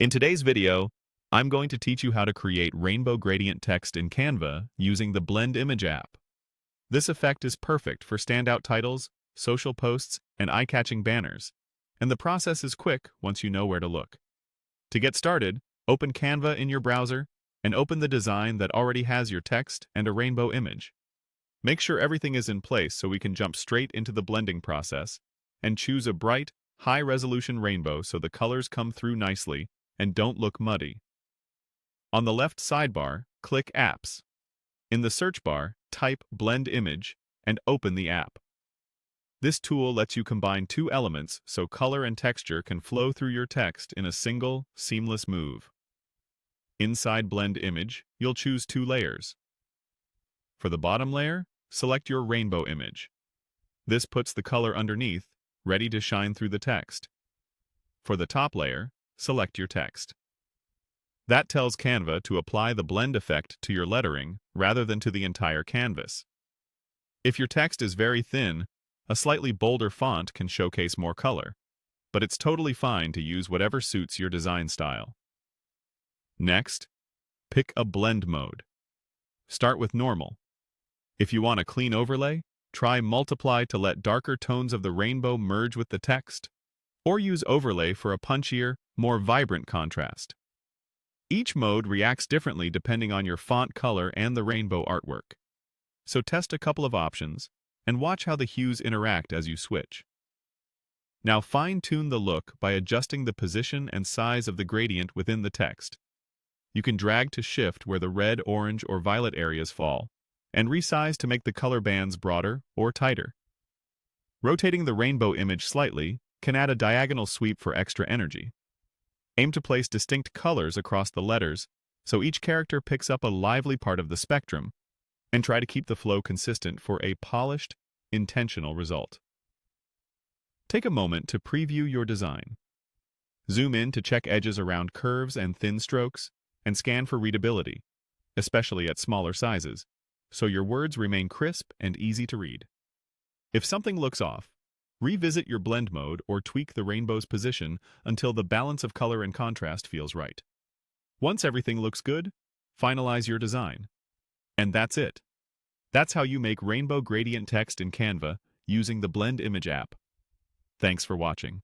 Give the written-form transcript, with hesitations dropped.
In today's video, I'm going to teach you how to create rainbow gradient text in Canva using the Blend Image app. This effect is perfect for standout titles, social posts, and eye-catching banners, and the process is quick once you know where to look. To get started, open Canva in your browser and open the design that already has your text and a rainbow image. Make sure everything is in place so we can jump straight into the blending process and choose a bright, high-resolution rainbow so the colors come through nicely and don't look muddy. On the left sidebar, click Apps. In the search bar, type Blend Image and open the app. This tool lets you combine two elements so color and texture can flow through your text in a single, seamless move. Inside Blend Image, you'll choose two layers. For the bottom layer, select your rainbow image. This puts the color underneath, ready to shine through the text. For the top layer, select your text. That tells Canva to apply the blend effect to your lettering rather than to the entire canvas. If your text is very thin, a slightly bolder font can showcase more color, but it's totally fine to use whatever suits your design style. Next, pick a blend mode. Start with normal. If you want a clean overlay, try multiply to let darker tones of the rainbow merge with the text, or use overlay for a punchier, more vibrant contrast. Each mode reacts differently depending on your font color and the rainbow artwork. So test a couple of options and watch how the hues interact as you switch. Now fine-tune the look by adjusting the position and size of the gradient within the text. You can drag to shift where the red, orange, or violet areas fall, and resize to make the color bands broader or tighter. Rotating the rainbow image slightly can add a diagonal sweep for extra energy. Aim to place distinct colors across the letters so each character picks up a lively part of the spectrum, and try to keep the flow consistent for a polished, intentional result. Take a moment to preview your design. Zoom in to check edges around curves and thin strokes, and scan for readability, especially at smaller sizes, so your words remain crisp and easy to read. If something looks off, revisit your blend mode or tweak the rainbow's position until the balance of color and contrast feels right. Once everything looks good, finalize your design. And that's it. That's how you make rainbow gradient text in Canva using the Blend Image app. Thanks for watching.